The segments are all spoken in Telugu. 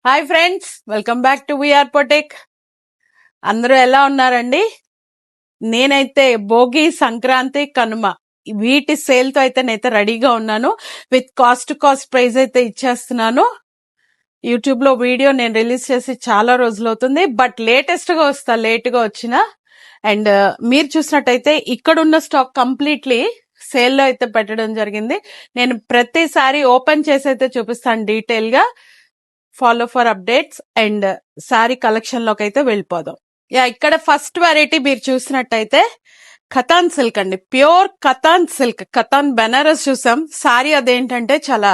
Hi friends, welcome back to VR పొటెక్. అందరూ ఎలా ఉన్నారండి? నేనైతే భోగి, సంక్రాంతి, కనుమ వీటి సేల్ తో అయితే నేనైతే రెడీగా ఉన్నాను. విత్ కాస్ట్ ప్రైస్ అయితే ఇచ్చేస్తున్నాను. యూట్యూబ్ లో వీడియో నేను రిలీజ్ చేసి చాలా రోజులు అవుతుంది, బట్ లేటెస్ట్ గా వస్తా, లేట్ గా వచ్చిన. అండ్ మీరు చూసినట్టయితే ఇక్కడ ఉన్న స్టాక్ కంప్లీట్లీ సేల్ లో అయితే పెట్టడం జరిగింది. నేను ప్రతిసారి ఓపెన్ చేసి అయితే చూపిస్తాను డీటెయిల్ గా. Follow for updates and sorry collection లోకి అయితే వెళ్ళిపోదాం. ఇక్కడ ఫస్ట్ వెరైటీ మీరు చూసినట్టయితే కతాన్ సిల్క్ అండి, ప్యూర్ కతాన్ సిల్క్. కతాన్ బెనారస్ చూసాం, సారీ అదేంటంటే చాలా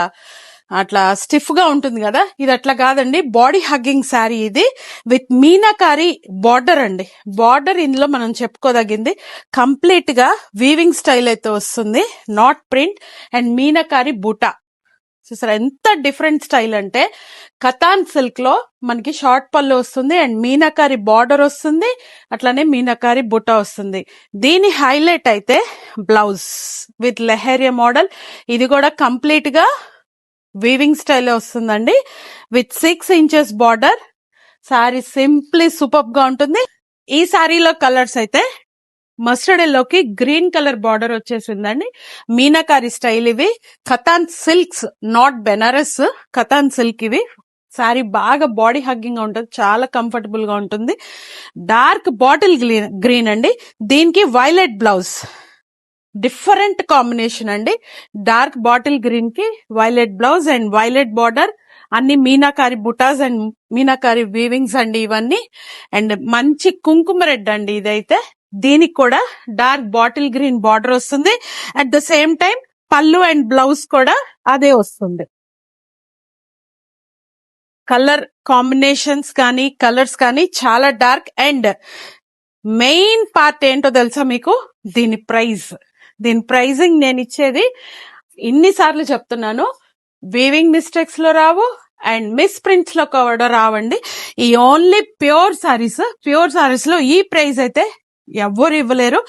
అట్లా స్టిఫ్ గా ఉంటుంది కదా, ఇది అట్లా కాదండి, బాడీ హగ్గింగ్ శారీ ఇది విత్ మీనాకారి బార్డర్ అండి. బార్డర్ ఇందులో మనం చెప్పుకోదగింది, కంప్లీట్ గా వీవింగ్ స్టైల్ అయితే వస్తుంది, నాట్ ప్రింట్ అండ్ మీనాకారి బూటా. చూసారా ఎంత డిఫరెంట్ స్టైల్ అంటే, కతాన్ సిల్క్ లో మనకి షార్ట్ పళ్ళు వస్తుంది అండ్ మీనాకారి బార్డర్ వస్తుంది, అట్లానే మీనాకారి బుట్ట వస్తుంది. దీని హైలైట్ అయితే బ్లౌజ్ విత్ లెహరియా మోడల్. ఇది కూడా కంప్లీట్ గా వీవింగ్ స్టైల్ వస్తుందండి, with 6 inches border. Sorry simply super గా ఉంటుంది. ఈ సారీలో కలర్స్ అయితే మస్టర్డ్ ఎల్లోకి గ్రీన్ కలర్ బార్డర్ వచ్చేసిందండి, మీనాకారి స్టైల్. ఇవి Katan silks, not Banaras, Katan silk ఇవి. సారీ బాగా బాడీ హగ్గింగ్ గా ఉంటుంది, చాలా కంఫర్టబుల్ గా ఉంటుంది. డార్క్ బాటిల్ గ్రీన్ అండి, దీనికి వైలెట్ బ్లౌజ్. డిఫరెంట్ కాంబినేషన్ అండి, డార్క్ బాటిల్ గ్రీన్ కి violet blouse and violet border. అన్ని మీనాకారి బుటాస్ అండ్ మీనాకారి వీవింగ్స్ అండి ఇవన్నీ. అండ్ మంచి కుంకుమ రెడ్ అండి ఇదైతే. దీనికి కూడా డార్క్ బాటిల్ గ్రీన్ బార్డర్ వస్తుంది, అట్ ద సేమ్ టైం పళ్ళు అండ్ బ్లౌజ్ కూడా అదే వస్తుంది. కలర్ కాంబినేషన్స్ కానీ కలర్స్ కానీ చాలా డార్క్. అండ్ మెయిన్ పార్ట్ ఏంటో తెలుసా మీకు? దీని ప్రైజింగ్ నేను ఇచ్చేది ఇన్నిసార్లు చెప్తున్నాను, వీవింగ్ మిస్టేక్స్ లో రావు అండ్ మిస్ ప్రింట్స్ లో కూడా రావండి. ఈ ఓన్లీ ప్యూర్ సారీస్ లో ఈ ప్రైస్ అయితే ఎవ్వరు ఇవ్వలేరు.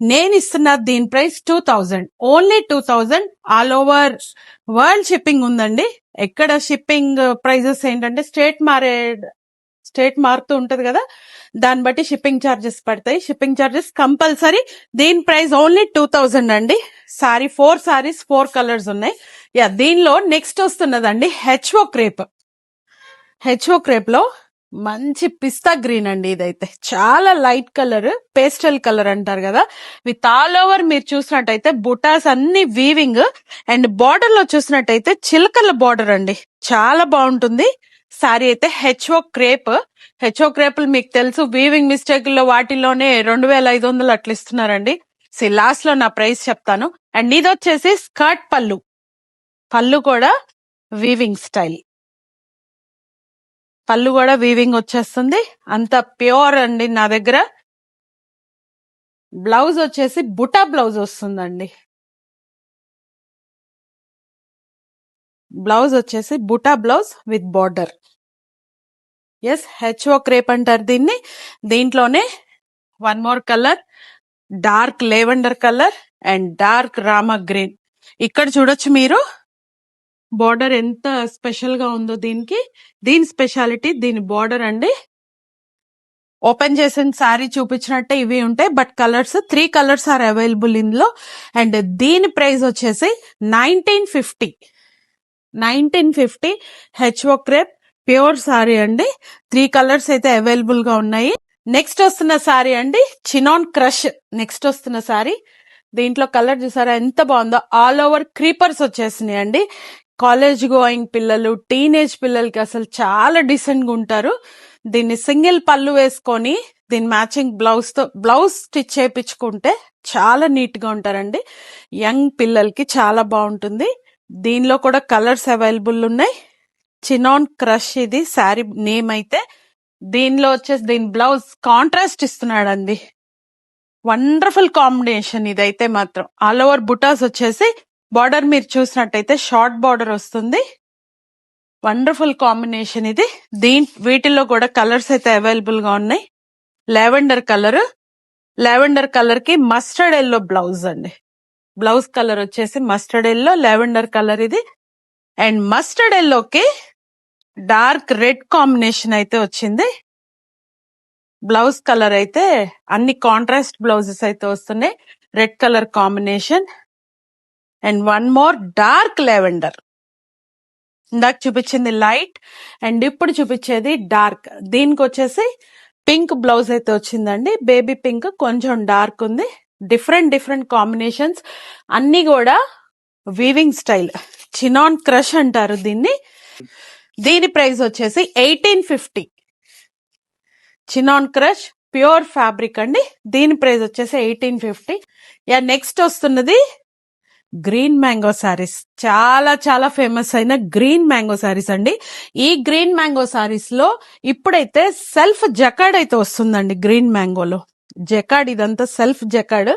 నేను ఇస్తున్న దీని price 2000, only 2000. All over world shipping ఉందండి. ఎక్కడ షిప్పింగ్ ప్రైజెస్ ఏంటంటే స్టేట్ మారుతూ ఉంటది కదా, దాన్ని బట్టి షిప్పింగ్ ఛార్జెస్ పడతాయి. Shipping charges compulsory. దీని ప్రైస్ ఓన్లీ 2000 అండి. సారీ 4 సారీస్ 4 కలర్స్ ఉన్నాయి. దీనిలో నెక్స్ట్ వస్తున్నదండి హెచ్ఓ క్రేప్ లో మంచి పిస్తా గ్రీన్ అండి. ఇదైతే చాలా లైట్ కలర్, పేస్టల్ కలర్ అంటారు కదా. విత్ ఆల్ ఓవర్ మీరు చూసినట్టయితే బుటాస్ అన్ని వీవింగ్ అండ్ బార్డర్ లో చూసినట్టయితే చిలకల బార్డర్ అండి, చాలా బాగుంటుంది. సారీ అయితే హెచ్ఓ క్రేప్ మీకు తెలుసు, వీవింగ్ మిస్టేక్ లో వాటిలోనే 2500 అట్లా ఇస్తున్నారండి. లాస్ట్ లో నా ప్రైస్ చెప్తాను. అండ్ ఇది వచ్చేసి స్కర్ట్ పళ్ళు కూడా వీవింగ్ స్టైల్, పళ్ళు కూడా వీవింగ్ వచ్చేస్తుంది, అంత ప్యూర్ అండి నా దగ్గర. బ్లౌజ్ వచ్చేసి బుటా బ్లౌజ్ వస్తుందండి, బ్లౌజ్ వచ్చేసి బుటా blouse with border. Yes, HO crepe అంటారు దీన్ని. దీంట్లోనే one more colour, dark lavender colour and dark Rama green. ఇక్కడ చూడొచ్చు మీరు బార్డర్ ఎంత స్పెషల్ గా ఉందో. దీని స్పెషాలిటీ దీని బార్డర్ అండి. ఓపెన్ చేసిన సారీ చూపించినట్టే ఇవి ఉంటాయి, but colours 3 colours are available ఇందులో. అండ్ దీని ప్రైస్ వచ్చేసి 1950 హెచ్ఓ క్రేప్ ప్యూర్ సారీ అండి. 3 కలర్స్ అయితే అవైలబుల్ గా ఉన్నాయి. నెక్స్ట్ వస్తున్న సారీ అండి చినాన్ క్రష్. నెక్స్ట్ వస్తున్న సారీ, దీంట్లో కలర్ చూసారా ఎంత బాగుందో. ఆల్ ఓవర్ క్రీపర్స్ వచ్చేసినాయి అండి. కాలేజ్ గోయింగ్ పిల్లలు, టీనేజ్ పిల్లలకి అసలు చాలా డీసెంట్ గా ఉంటారు. దీన్ని సింగిల్ పళ్ళు వేసుకొని దీని మ్యాచింగ్ బ్లౌజ్ స్టిచ్ చేయించుకుంటే చాలా నీట్ గా ఉంటారండి. యంగ్ పిల్లలకి చాలా బాగుంటుంది. దీనిలో కూడా కలర్స్ అవైలబుల్ ఉన్నాయి. చినాన్ క్రష్ ఇది శారీ నేమ్ అయితే. దీనిలో వచ్చేసి దీని బ్లౌజ్ కాంట్రాస్ట్ ఇస్తున్నాడండి, వండర్ఫుల్ కాంబినేషన్ ఇదైతే మాత్రం. ఆల్ ఓవర్ బుటాస్ వచ్చేసి బార్డర్ మీరు చూసినట్టయితే షార్ట్ బార్డర్ వస్తుంది, వండర్ఫుల్ కాంబినేషన్ ఇది. వీటిల్లో కూడా కలర్స్ అయితే అవైలబుల్ గా ఉన్నాయి. లెవెండర్ కలర్ కి మస్టర్డ్ ఎల్లో బ్లౌజ్ అండి. బ్లౌజ్ కలర్ వచ్చేసి మస్టర్డ్ ఎల్లో, లెవెండర్ కలర్ ఇది. అండ్ మస్టర్డ్ ఎల్లోకి డార్క్ రెడ్ కాంబినేషన్ అయితే వచ్చింది. బ్లౌజ్ కలర్ అయితే అన్ని కాంట్రాస్ట్ బ్లౌజెస్ అయితే వస్తున్నాయి. Red colour combination and one more dark lavender. ఇందాక చూపించింది లైట్ అండ్ ఇప్పుడు చూపించేది డార్క్. దీనికి వచ్చేసి పింక్ బ్లౌజ్ అయితే వచ్చిందండి. బేబీ పింక్ కొంచెం డార్క్ ఉంది. డిఫరెంట్ డిఫరెంట్ కాంబినేషన్స్ అన్ని కూడా వీవింగ్ స్టైల్. చినాన్ క్రష్ అంటారు దీన్ని. దీని ప్రైస్ వచ్చేసి 1850. చినాన్ క్రష్ ప్యూర్ ఫ్యాబ్రిక్ అండి. దీని ప్రైస్ వచ్చేసి 1850. నెక్స్ట్ వస్తున్నది గ్రీన్ మ్యాంగో సారీస్. చాలా చాలా ఫేమస్ అయిన గ్రీన్ మ్యాంగో సారీస్ అండి. ఈ గ్రీన్ మ్యాంగో సారీస్ లో ఇప్పుడైతే సెల్ఫ్ జకాడ్ అయితే వస్తుందండి. గ్రీన్ మ్యాంగోలో జకాడ్, ఇదంతా సెల్ఫ్ జకాడ్.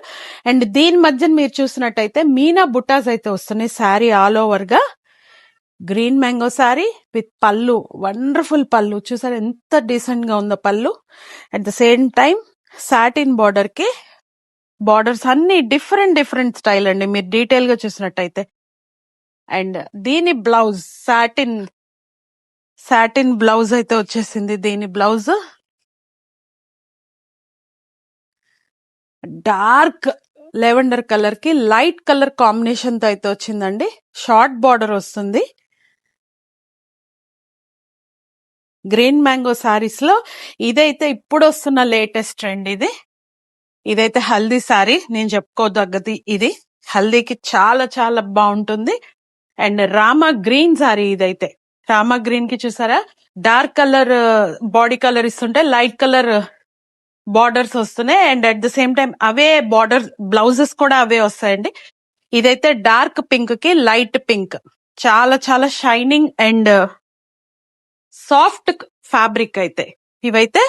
అండ్ దీని మధ్య మీరు చూసినట్టయితే మీనా బుట్టాస్ అయితే వస్తున్నాయి. శారీ ఆల్ ఓవర్ గా గ్రీన్ మ్యాంగో శారీ విత్ పళ్ళు, వండర్ఫుల్ పళ్ళు. చూసారు ఎంత డీసెంట్ గా ఉందో పళ్ళు. At the same time satin border కి బార్డర్స్ అన్ని డిఫరెంట్ డిఫరెంట్ స్టైల్ అండి మీరు డీటెయిల్ గా చూసినట్టయితే. అండ్ దీని బ్లౌజ్ సాటిన్ బ్లౌజ్ అయితే వచ్చేసింది. దీని బ్లౌజ్ డార్క్ లెవెండర్ కలర్ కి లైట్ కలర్ కాంబినేషన్ తో అయితే వచ్చిందండి. షార్ట్ బార్డర్ వస్తుంది. గ్రీన్ మ్యాంగో సారీస్ లో ఇదైతే ఇప్పుడు వస్తున్న లేటెస్ట్ ట్రెండ్. ఇదైతే హల్దీ సారీ, నేను చెప్పుకోదగ్గది. ఇది హల్దీకి చాలా చాలా బాగుంటుంది. అండ్ రామా గ్రీన్ సారీ ఇదైతే. రామా గ్రీన్ కి చూసారా డార్క్ కలర్ బాడీ కలర్ ఇస్తుంటే లైట్ కలర్ బార్డర్స్ వస్తున్నాయి. And at the same time away border blouses కూడా అవే వస్తాయండి. ఇదైతే డార్క్ పింక్ కి లైట్ పింక్. చాలా చాలా షైనింగ్ అండ్ సాఫ్ట్ ఫ్యాబ్రిక్ అయితే. ఇవైతే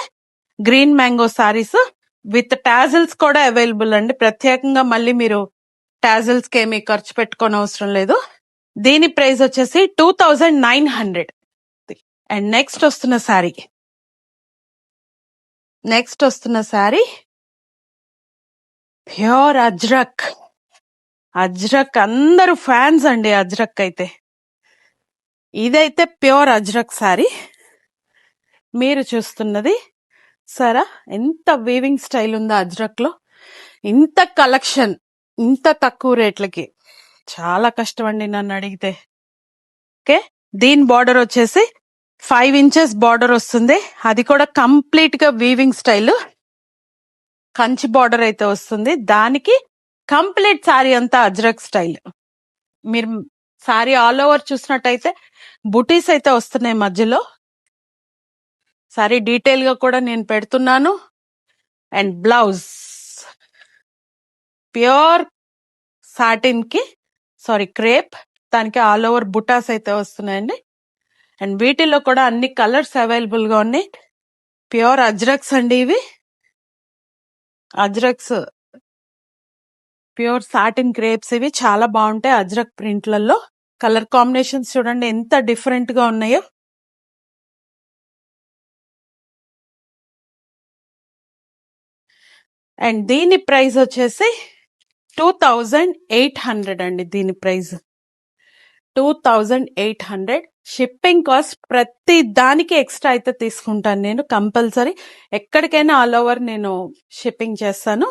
green mango saris with tassels కూడా అవైలబుల్ అండి. ప్రత్యేకంగా మళ్ళీ మీరు టాజిల్స్ కి ఏమీ ఖర్చు పెట్టుకోని అవసరం లేదు. దీని ప్రైస్ వచ్చేసి 2900. అండ్ నెక్స్ట్ వస్తున్న శారీ ప్యూర్ అజ్రక్. అందరూ ఫ్యాన్స్ అండి అజ్రక్ అయితే. ఇదైతే ప్యూర్ అజ్రక్ శారీ. మీరు చూస్తున్నది సరా ఎంత వీవింగ్ స్టైల్ ఉందో అజ్రక్ లో. ఇంత కలెక్షన్ ఇంత తక్కువ రేట్లకి చాలా కష్టం అండి నన్ను అడిగితే. ఓకే, దీని బార్డర్ వచ్చేసి 5 inches బార్డర్ వస్తుంది. అది కూడా కంప్లీట్ గా వీవింగ్ స్టైల్ కంచి బార్డర్ అయితే వస్తుంది. దానికి కంప్లీట్ శారీ అంతా అజ్రక్ స్టైల్. మీరు శారీ ఆల్ ఓవర్ చూసినట్టయితే బుటీస్ అయితే వస్తున్నాయి మధ్యలో. శారీ డీటెయిల్ గా కూడా నేను పెడుతున్నాను. అండ్ బ్లౌజ్ ప్యూర్ సాటిన్ కి క్రేప్, దానికి ఆల్ ఓవర్ బుటాస్ అయితే వస్తున్నాయండి. అండ్ వీటిల్లో కూడా అన్ని కలర్స్ అవైలబుల్ గా ఉన్నాయి. ప్యూర్ అజ్రక్స్ అండి ఇవి. అజ్రక్స్ ప్యూర్ సాటిన్ క్రేప్స్ ఇవి చాలా బాగుంటాయి. అజ్రక్ ప్రింట్లలో కలర్ కాంబినేషన్స్ చూడండి ఎంత డిఫరెంట్ గా ఉన్నాయో. అండ్ దీని ప్రైస్ వచ్చేసి 2800 అండి. దీని ప్రైస్ 2800. షిప్పింగ్ కాస్ట్ ప్రతి దానికి ఎక్స్ట్రా అయితే తీసుకుంటాను నేను కంపల్సరీ. ఎక్కడికైనా ఆల్ ఓవర్ నేను షిప్పింగ్ చేస్తాను.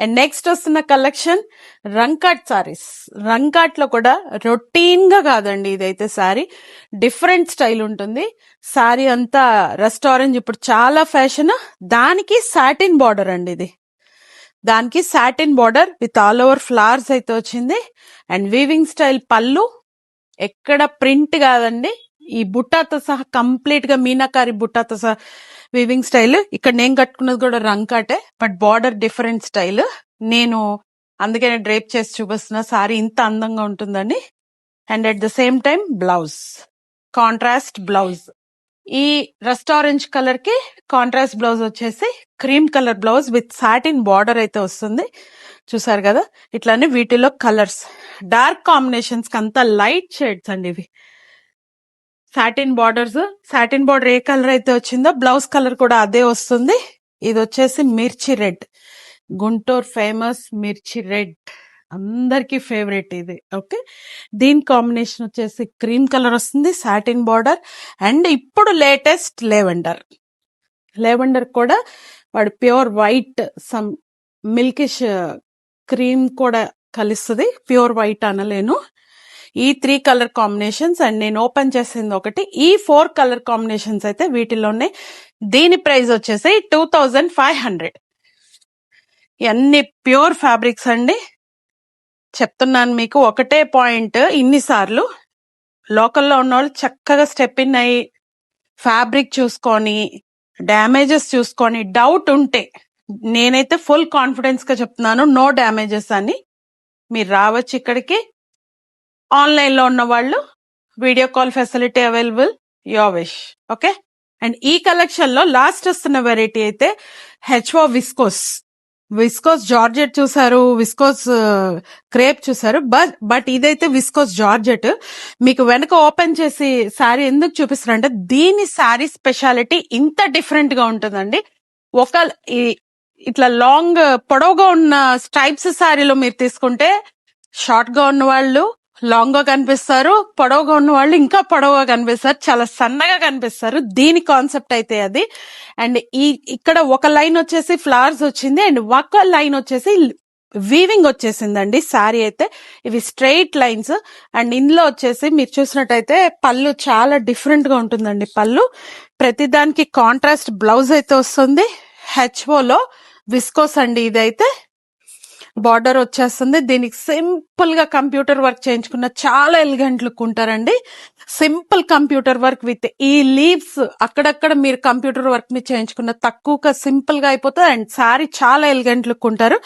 అండ్ నెక్స్ట్ వస్తున్న కలెక్షన్ రంకాట్ సారీస్. రంకాట్ లో కూడా రొటీన్ గా కాదండి ఇదైతే శారీ, డిఫరెంట్ స్టైల్ ఉంటుంది. శారీ అంతా రస్ట్ ఆరెంజ్ ఇప్పుడు చాలా ఫ్యాషన్. దానికి సాటిన్ బార్డర్ అండి ఇది. దానికి satin border with all over flowers అయితే వచ్చింది. అండ్ వీవింగ్ స్టైల్ పళ్ళు, ఎక్కడ ప్రింట్ కాదండి. ఈ బుట్టాతో సహా కంప్లీట్ గా మీనాకారి బుట్టాతో సహా వీవింగ్ స్టైల్. ఇక్కడ నేను కట్టుకున్నది కూడా రంకాటే, బట్ బార్డర్ డిఫరెంట్ స్టైల్. నేను అందుకే డ్రేప్ చేసి చూపిస్తున్నా సారీ ఇంత అందంగా ఉంటుందండి. And at the same time blouse contrast blouse. ఈ రస్ట్ ఆరెంజ్ కలర్ కి కాంట్రాస్ట్ బ్లౌజ్ వచ్చేసి cream colour blouse with satin border అయితే వస్తుంది. చూసారు కదా, ఇట్లానే వీటిలో కలర్స్ డార్క్ కాంబినేషన్స్ అంతా లైట్ షేడ్స్ అండి ఇవి. సాటిన్ బార్డర్స్, సాటిన్ బార్డర్ ఏ కలర్ అయితే వచ్చిందో బ్లౌజ్ కలర్ కూడా అదే వస్తుంది. ఇది వచ్చేసి మిర్చి రెడ్, గుంటూరు ఫేమస్ మిర్చి రెడ్. అందరికి ఫేవరెట్ ఇది. ఓకే, దీని కాంబినేషన్ వచ్చేసి క్రీమ్ కలర్ వస్తుంది, సాటిన్ బార్డర్, అండ్ ఇప్పుడు లేటెస్ట్ లెవెండర్ కూడా వాడు ప్యూర్ వైట్ సమ్ మిల్కిష్ క్రీమ్ కూడా కలుస్తుంది, ప్యూర్ వైట్ అనలేను. ఈ 3 కలర్ కాంబినేషన్స్ అండ్ నేను ఓపెన్ చేసింది ఒకటి. ఈ 4 కలర్ కాంబినేషన్స్ అయితే వీటిలోనే. దీని ప్రైస్ వచ్చేసి 2500. ఇవన్నీ ప్యూర్ ఫ్యాబ్రిక్స్ అండి. చెప్తున్నాను మీకు ఒకటే పాయింట్, ఇన్నిసార్లు లోకల్లో ఉన్న వాళ్ళు చక్కగా స్టెప్ ఇన్ అయ్యి ఫ్యాబ్రిక్ చూసుకొని డ్యామేజెస్ చూసుకొని డౌట్ ఉంటే, నేనైతే ఫుల్ కాన్ఫిడెన్స్ గా చెప్తున్నాను నో డ్యామేజెస్ అని. మీరు రావచ్చు ఇక్కడికి. ఆన్లైన్ లో ఉన్న వాళ్ళు video call facility available, your wish. Okay, and ఈ కలెక్షన్ లో లాస్ట్ వస్తున్న వెరైటీ అయితే హెచ్ఓ విస్కోస్ జార్జెట్ చూసారు, విస్కోస్ క్రేప్ చూసారు, బట్ ఇదైతే విస్కోస్ జార్జెట్. మీకు వెనక ఓపెన్ చేసి శారీ ఎందుకు చూపిస్తారంటే దీని శారీ స్పెషాలిటీ ఇంత డిఫరెంట్ గా ఉంటుందండి. ఒక ఇట్లా లాంగ్ పొడవుగా ఉన్న స్ట్రైప్స్ శారీలో మీరు తీసుకుంటే షార్ట్ గా ఉన్న వాళ్ళు లాంగ్ గా కనిపిస్తారు, పొడవుగా ఉన్న వాళ్ళు ఇంకా పొడవుగా కనిపిస్తారు, చాలా సన్నగా కనిపిస్తారు. దీని కాన్సెప్ట్ అయితే అది. అండ్ ఇక్కడ ఒక లైన్ వచ్చేసి ఫ్లవర్స్ వచ్చింది అండ్ ఒక లైన్ వచ్చేసి వీవింగ్ వచ్చేసిందండి శారీ అయితే. ఇవి స్ట్రెయిట్ లైన్స్. అండ్ ఇందులో వచ్చేసి మీరు చూసినట్టయితే పళ్ళు చాలా డిఫరెంట్ గా ఉంటుందండి. పళ్ళు ప్రతిదానికి కాంట్రాస్ట్ బ్లౌజ్ అయితే వస్తుంది. హెచ్ఓలో విస్కోస్ అండి ఇదైతే. బార్డర్ వచ్చేస్తుంది. దీనికి సింపుల్ గా కంప్యూటర్ వర్క్ చేయించుకున్న చాలా ఎలిగెంట్ లుక్ ఉంటారండి. సింపుల్ కంప్యూటర్ వర్క్ విత్ ఈ లీవ్స్ అక్కడక్కడ మీరు కంప్యూటర్ వర్క్ మీద చేయించుకున్న తక్కువగా సింపుల్ గా అయిపోతుంది. అండ్ సారీ చాలా ఎలిగెంట్ లుక్ ఉంటారు.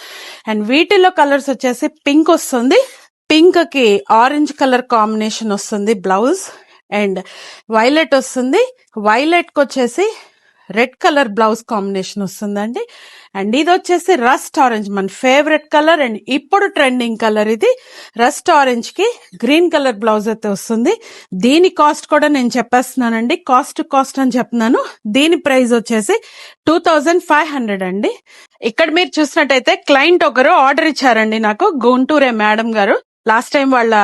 అండ్ వీటిలో కలర్స్ వచ్చేసి పింక్ వస్తుంది, పింక్ కి ఆరెంజ్ కలర్ కాంబినేషన్ వస్తుంది బ్లౌజ్, అండ్ వైలెట్ వస్తుంది, వైలెట్ కి వచ్చేసి రెడ్ కలర్ బ్లౌజ్ కాంబినేషన్ వస్తుందండి. అండ్ ఇది వచ్చేసి రస్ట్ ఆరెంజ్, మన ఫేవరెట్ కలర్ అండ్ ఇప్పుడు ట్రెండింగ్ కలర్ ఇది. రస్ట్ ఆరెంజ్ కి గ్రీన్ కలర్ బ్లౌజ్ అయితే వస్తుంది. దీని కాస్ట్ కూడా నేను చెప్పేస్తున్నానండి, కాస్ట్ అని చెప్తున్నాను. దీని ప్రైస్ వచ్చేసి 2500 అండి. ఇక్కడ మీరు చూసినట్టయితే క్లయింట్ ఒకరు ఆర్డర్ ఇచ్చారండి నాకు, గుంటూరే మేడం గారు. లాస్ట్ టైం వాళ్ళ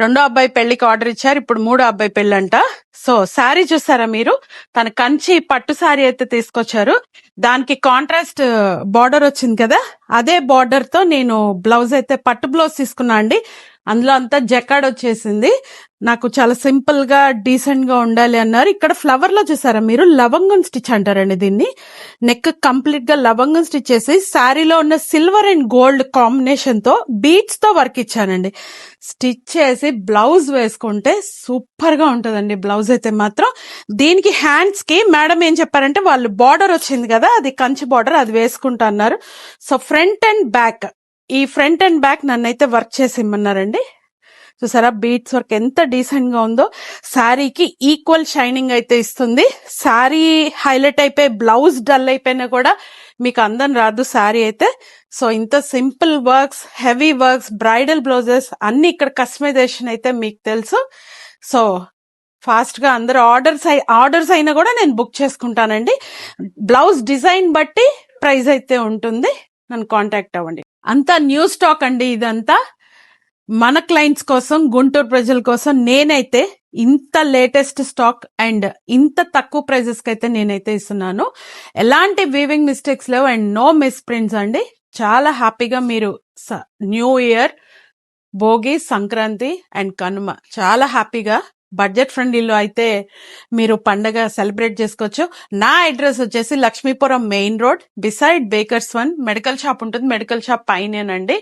రెండో అబ్బాయి పెళ్లికి ఆర్డర్ ఇచ్చారు, ఇప్పుడు మూడో అబ్బాయి పెళ్ళంట. సో శారీ చూసారా మీరు, తన కంచి పట్టు శారీ అయితే తీసుకొచ్చారు. దానికి కాంట్రాస్ట్ బార్డర్ వచ్చింది కదా, అదే బార్డర్ తో నేను బ్లౌజ్ అయితే పట్టు బ్లౌజ్ తీసుకున్నా అండి. అందులో అంతా జకాడ్ వచ్చేసింది. నాకు చాలా సింపుల్ గా డీసెంట్ గా ఉండాలి అన్నారు. ఇక్కడ ఫ్లవర్ లో చూసారా మీరు, లవంగం స్టిచ్ అంటారండి దీన్ని. నెక్ కంప్లీట్ గా లవంగం స్టిచ్ చేసి శారీలో ఉన్న సిల్వర్ అండ్ గోల్డ్ కాంబినేషన్ తో బీట్స్ తో వర్క్ ఇచ్చానండి. స్టిచ్ చేసి బ్లౌజ్ వేసుకుంటే సూపర్ గా ఉంటదండి బ్లౌజ్ అయితే మాత్రం. దీనికి హ్యాండ్స్ కి మేడం ఏం చెప్పారంటే, వాళ్ళు బార్డర్ వచ్చింది కదా, అది కంచి బార్డర్, అది వేసుకుంటా అన్నారు. సో ఫ్రంట్ అండ్ బ్యాక్, ఈ ఫ్రంట్ అండ్ బ్యాక్ నన్నైతే వర్క్ చేసి ఇమ్మన్నారండి. చూసారా బీట్స్ వర్క్ ఎంత డీసెంట్ గా ఉందో. శారీకి ఈక్వల్ షైనింగ్ అయితే ఇస్తుంది. శారీ హైలైట్ అయిపోయి బ్లౌజ్ డల్ అయిపోయినా కూడా మీకు అందం రాదు శారీ అయితే. సో ఇంత simple works, heavy works, bridal blouses అన్ని ఇక్కడ కస్టమైజేషన్ అయితే మీకు తెలుసు. సో ఫాస్ట్ గా అందరు ఆర్డర్స్ అయినా కూడా నేను బుక్ చేసుకుంటానండి. బ్లౌజ్ డిజైన్ బట్టి ప్రైస్ అయితే ఉంటుంది, నన్ను కాంటాక్ట్ అవ్వండి. అంతా న్యూ స్టాక్ అండి ఇదంతా. మన క్లయింట్స్ కోసం, గుంటూరు ప్రజల కోసం నేనైతే ఇంత లేటెస్ట్ స్టాక్ అండ్ ఇంత తక్కువ ప్రైజెస్ కి అయితే నేనైతే ఇస్తున్నాను. ఎలాంటి వీవింగ్ మిస్టేక్స్ లేవు అండ్ నో మిస్ ప్రింట్స్ అండి. చాలా హ్యాపీగా మీరు new year, Bhogi, Sankranti and Kanuma చాలా హ్యాపీగా బడ్జెట్ ఫ్రెండ్లీలో అయితే మీరు పండగ సెలబ్రేట్ చేసుకోవచ్చు. నా అడ్రస్ వచ్చేసి Lakshmipuram main road beside bakers one medical shop ఉంటుంది, మెడికల్ షాప్ పైనేనండి.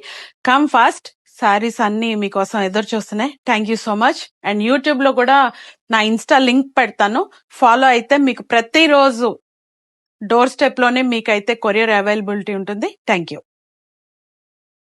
కమ్ ఫాస్ట్, శారీస్ అన్ని మీకోసం ఎదురు చూస్తున్నాయి. Thank you so much. And YouTube లో కూడా నా ఇన్స్టా లింక్ పెడతాను, ఫాలో అయితే మీకు ప్రతిరోజు డోర్ స్టెప్ లోనే మీకైతే కొరియర్ అవైలబిలిటీ ఉంటుంది. Thank you.